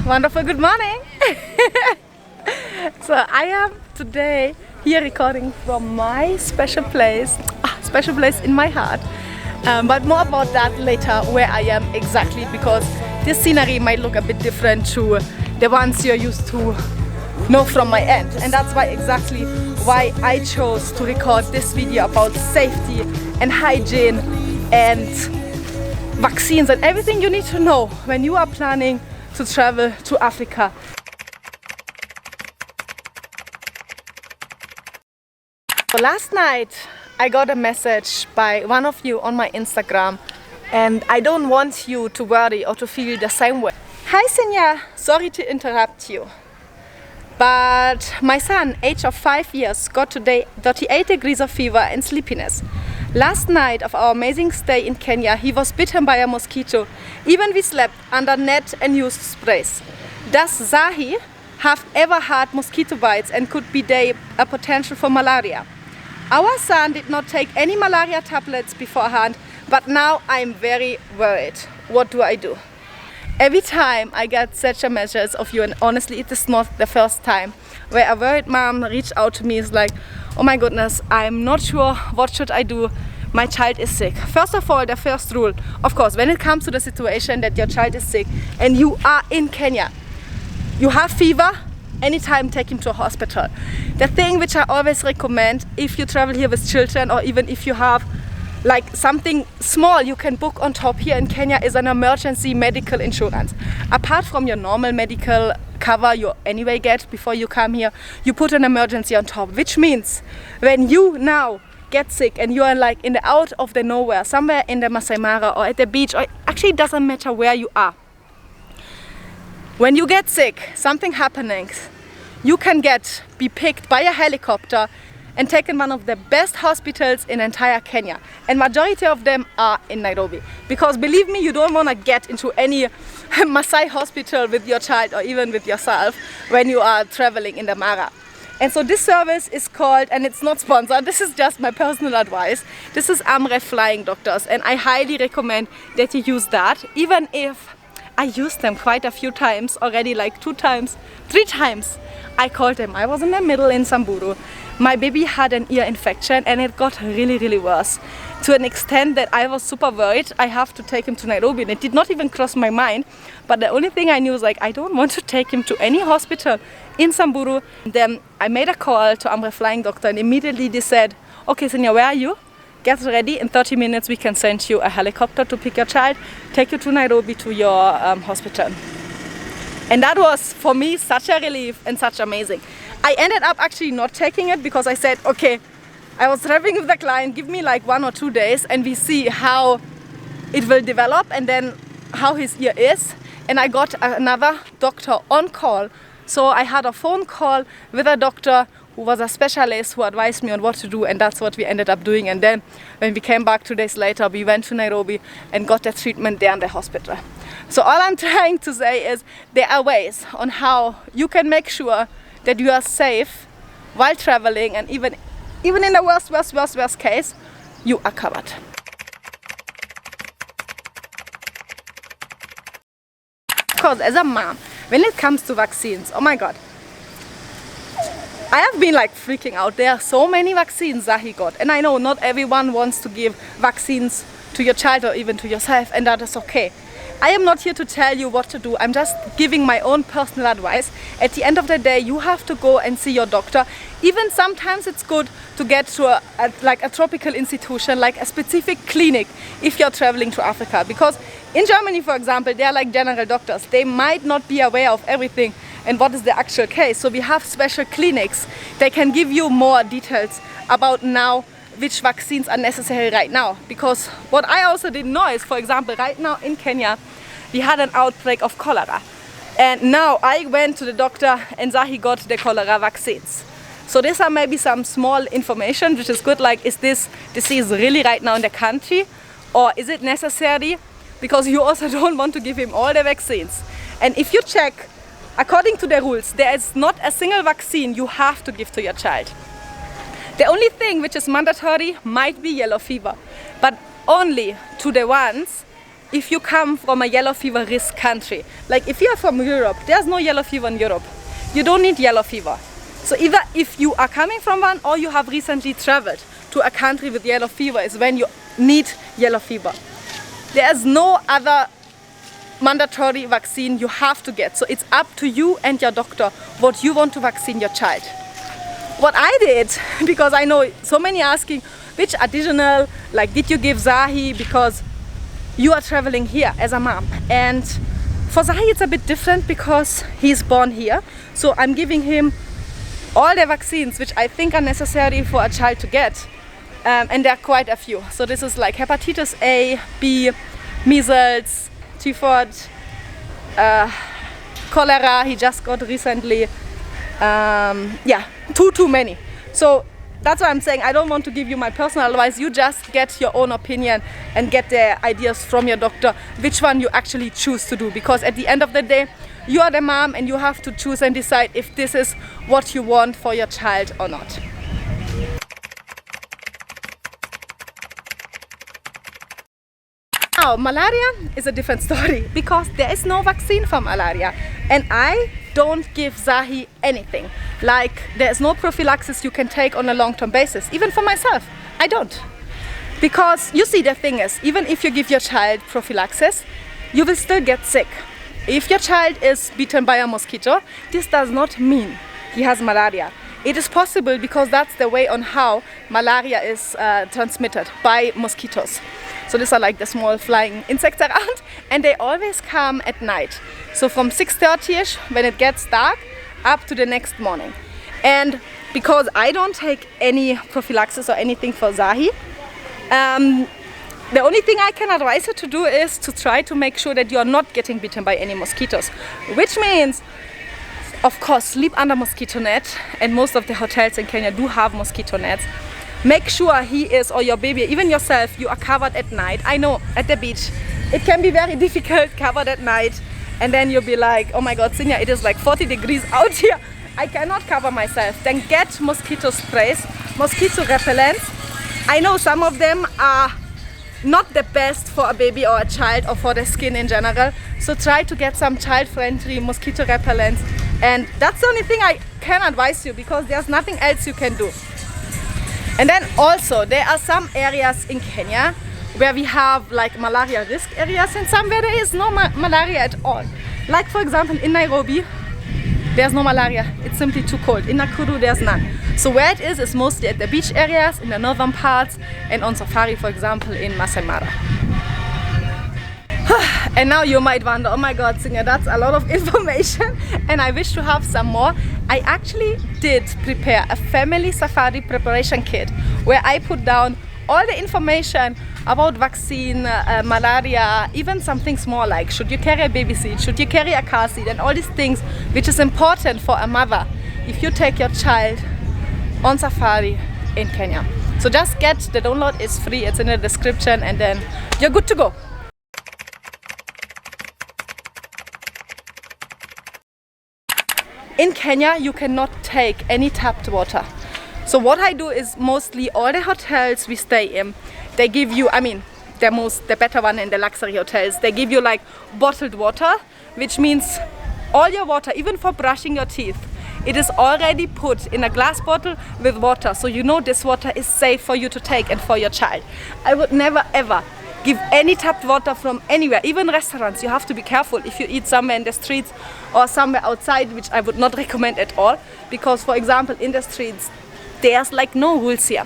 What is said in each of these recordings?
Wonderful good morning. So I am today here recording from my special place in my heart, but more about that later, where I am exactly, because this scenery might look a bit different to the ones you're used to know from my end, and that's why I chose to record this video about safety and hygiene and vaccines and everything you need to know when you are planning to travel to Africa. So last night I got a message by one of you on my Instagram, and I don't want you to worry or to feel the same way. Hi Sinja, sorry to interrupt you, but my son, age of 5 years, got today 38 degrees of fever and sleepiness. Last night of our amazing stay in Kenya, he was bitten by a mosquito. Even we slept under net and used sprays. Does Zahi have ever had mosquito bites, and could be they a potential for malaria? Our son did not take any malaria tablets beforehand, but now I'm very worried. What do I do? Every time I get such a message of you, and honestly it is not the first time, where a worried mom reached out to me, is like, oh my goodness, I'm not sure what should I do. My child is sick. First of all, the first rule, of course, when it comes to the situation that your child is sick and you are in Kenya, you have fever, anytime take him to a hospital. The thing which I always recommend, if you travel here with children, or even if you have like something small you can book on top here in Kenya, is an emergency medical insurance. Apart from your normal medical cover you anyway get before you come here, you put an emergency on top, which means when you now get sick and you are like in the out of the nowhere, somewhere in the Masai Mara or at the beach, or actually it doesn't matter where you are. When you get sick, something happening, you can be picked by a helicopter and taken one of the best hospitals in entire Kenya, and majority of them are in Nairobi, because believe me, you don't want to get into any Maasai hospital with your child or even with yourself when you are traveling in the Mara. And so this service is called, and it's not sponsored, this is just my personal advice, this is Amref Flying Doctors, and I highly recommend that you use that, even if I used them quite a few times already, like 2 times, 3 times. I called them. I was in the middle in Samburu. My baby had an ear infection and it got really worse, to an extent that I was super worried. I have to take him to Nairobi, and it did not even cross my mind. But the only thing I knew was like, I don't want to take him to any hospital in Samburu. Then I made a call to Amref Flying Doctor, and immediately they said, okay Sinja, where are you? Get ready, in 30 minutes we can send you a helicopter to pick your child, take you to Nairobi to your hospital. And that was for me such a relief and such amazing. I ended up actually not taking it, because I said, okay, I was traveling with the client, give me like 1 or 2 days and we see how it will develop and then how his ear is. And I got another doctor on call. So I had a phone call with a doctor who was a specialist who advised me on what to do, and that's what we ended up doing. And then when we came back 2 days later, we went to Nairobi and got the treatment there in the hospital. So all I'm trying to say is there are ways on how you can make sure that you are safe while traveling, and even in the worst case, you are covered. Of course, as a mom, when it comes to vaccines, oh my god, I have been like freaking out. There are so many vaccines Zahi got, and I know not everyone wants to give vaccines to your child or even to yourself, and that is okay. I am not here to tell you what to do. I'm just giving my own personal advice. At the end of the day, you have to go and see your doctor. Even sometimes it's good to get to a tropical institution, like a specific clinic, if you're traveling to Africa. Because in Germany, for example, they are like general doctors. They might not be aware of everything and what is the actual case. So we have special clinics. They can give you more details about now which vaccines are necessary right now. Because what I also didn't know is, for example, right now in Kenya, we had an outbreak of cholera. And now I went to the doctor and Zahi got the cholera vaccines. So these are maybe some small information which is good, like, is this disease really right now in the country, or is it necessary? Because you also don't want to give him all the vaccines. And if you check, according to the rules, there is not a single vaccine you have to give to your child. The only thing which is mandatory might be yellow fever, but only to the ones if you come from a yellow fever risk country, like if you are from Europe, there's no yellow fever in Europe. You don't need yellow fever. So either if you are coming from one or you have recently traveled to a country with yellow fever is when you need yellow fever. There's no other mandatory vaccine you have to get. So it's up to you and your doctor what you want to vaccine your child. What I did, because I know so many asking which additional, like did you give Zahi because you are traveling here as a mom. And for Zahi it's a bit different because he's born here. So I'm giving him all the vaccines which I think are necessary for a child to get. And there are quite a few. So this is like hepatitis A, B, measles, typhoid, cholera he just got recently. Yeah, too many. So that's why I'm saying I don't want to give you my personal advice. You just get your own opinion and get the ideas from your doctor which one you actually choose to do, because at the end of the day you are the mom and you have to choose and decide if this is what you want for your child or not. Now, malaria is a different story because there is no vaccine for malaria and I don't give Zahi anything. Like there's no prophylaxis you can take on a long-term basis. Even for myself, I don't. Because you see, the thing is, even if you give your child prophylaxis, you will still get sick. If your child is bitten by a mosquito, this does not mean he has malaria. It is possible because that's the way on how malaria is transmitted, by mosquitoes. So these are like the small flying insects around and they always come at night. So from 6:30ish when it gets dark up to the next morning. And because I don't take any prophylaxis or anything for Zahi, the only thing I can advise you to do is to try to make sure that you are not getting bitten by any mosquitoes. Which means, of course, sleep under mosquito net, and most of the hotels in Kenya do have mosquito nets. Make sure he is, or your baby, even yourself, you are covered at night. I know at the beach it can be very difficult covered at night, and then you'll be like, oh my god, Sinja, it is like 40 degrees out here. I cannot cover myself. Then get mosquito sprays, mosquito repellents. I know some of them are not the best for a baby or a child or for the skin in general. So try to get some child-friendly mosquito repellents. And that's the only thing I can advise you because there's nothing else you can do. And then also there are some areas in Kenya where we have like malaria risk areas and some where there is no malaria at all. Like for example in Nairobi, there's no malaria, it's simply too cold. In Nakuru there's none. So where it is mostly at the beach areas, in the northern parts, and on safari for example in Masai Mara. And now you might wonder, oh my god, Sinja, that's a lot of information and I wish to have some more. I actually did prepare a family safari preparation kit where I put down all the information about vaccine, malaria, even something small like should you carry a baby seat, should you carry a car seat, and all these things which is important for a mother if you take your child on safari in Kenya. So just get the download, it's free, it's in the description, and then you're good to go. In Kenya, you cannot take any tapped water. So what I do is mostly all the hotels we stay in, they give you, I mean, the better one in the luxury hotels, they give you like bottled water, which means all your water, even for brushing your teeth, it is already put in a glass bottle with water. So you know this water is safe for you to take and for your child. I would never ever give any tapped water from anywhere, even restaurants. You have to be careful if you eat somewhere in the streets or somewhere outside, which I would not recommend at all. Because for example, in the streets, there's like no rules here.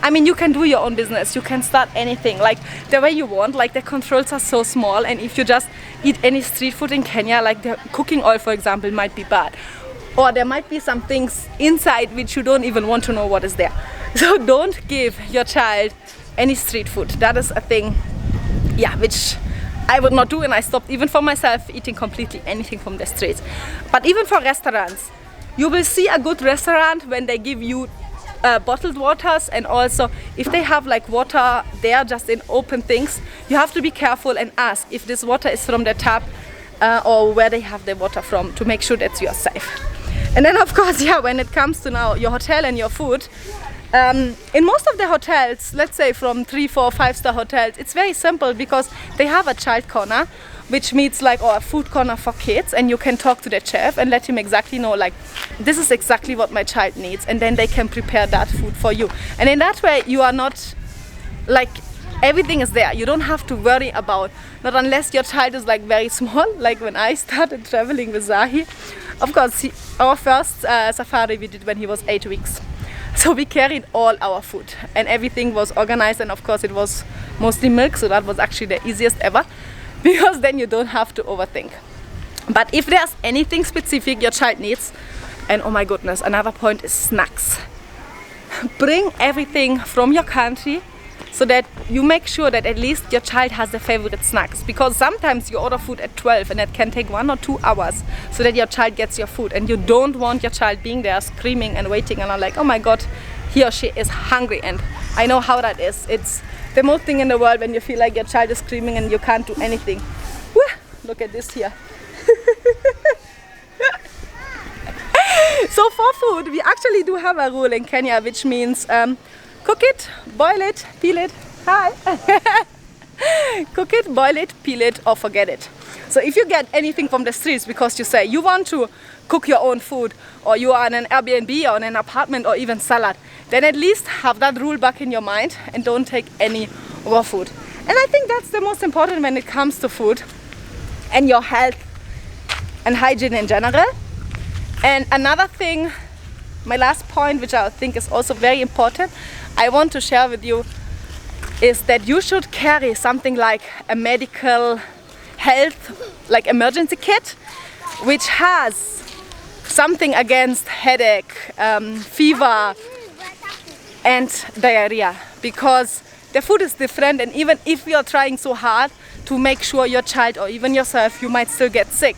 I mean, you can do your own business, you can start anything, like the way you want, like the controls are so small, and if you just eat any street food in Kenya, like the cooking oil for example might be bad. Or there might be some things inside which you don't even want to know what is there. So don't give your child any street food. That is a thing, yeah, which I would not do, and I stopped even for myself eating completely anything from the streets. But even for restaurants, you will see a good restaurant when they give you bottled waters, and also if they have like water there just in open things, you have to be careful and ask if this water is from the tap or where they have the water from, to make sure that you are safe. And then of course, yeah, when it comes to now your hotel and your food, In most of the hotels, let's say from 3, 4, 5-star hotels, it's very simple because they have a child corner, which means like a food corner for kids, and you can talk to the chef and let him exactly know like this is exactly what my child needs, and then they can prepare that food for you. And in that way you are not like, everything is there. You don't have to worry about, not unless your child is like very small, like when I started traveling with Zahi. Of course, our first safari we did when he was 8 weeks. So we carried all our food and everything was organized, and of course it was mostly milk, so that was actually the easiest ever because then you don't have to overthink. But if there's anything specific your child needs, and oh my goodness, another point is snacks. Bring everything from your country so that you make sure that at least your child has their favorite snacks, because sometimes you order food at 12 and it can take 1 or 2 hours so that your child gets your food, and you don't want your child being there screaming and waiting and are like, oh my god, he or she is hungry. And I know how that is. It's the most thing in the world when you feel like your child is screaming and you can't do anything. Woo! Look at this here. So for food, we actually do have a rule in Kenya, which means cook it, boil it, peel it. Hi! Cook it, boil it, peel it, or forget it. So if you get anything from the streets because you say you want to cook your own food, or you are in an Airbnb or in an apartment or even salad, then at least have that rule back in your mind and don't take any raw food. And I think that's the most important when it comes to food and your health and hygiene in general. And another thing, my last point, which I think is also very important, I want to share with you, is that you should carry something like a medical health, like emergency kit, which has something against headache, fever and diarrhea, because the food is different, and even if you are trying so hard to make sure your child or even yourself, you might still get sick,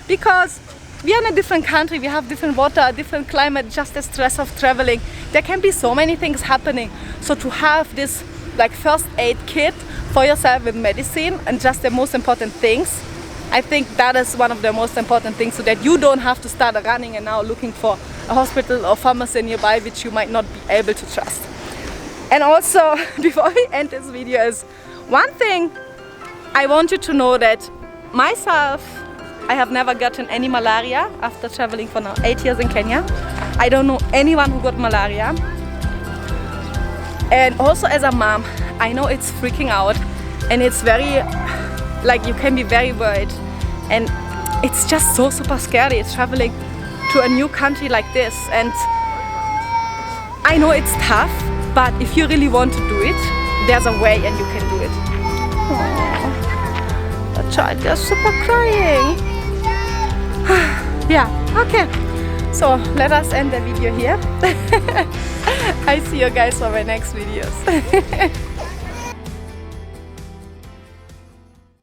because we are in a different country, we have different water, different climate, just the stress of traveling. There can be so many things happening. So to have this like first aid kit for yourself with medicine and just the most important things, I think that is one of the most important things, so that you don't have to start running and now looking for a hospital or pharmacy nearby which you might not be able to trust. And also, before we end this video, is one thing I want you to know, that myself, I have never gotten any malaria after traveling for now 8 years in Kenya. I don't know anyone who got malaria. And also as a mom, I know it's freaking out and it's very, like, you can be very worried. And it's just so super scary traveling to a new country like this. And I know it's tough, but if you really want to do it, there's a way and you can do it. Aww, the child is super crying. Yeah, okay, so let us end the video here. I see you guys for my next videos.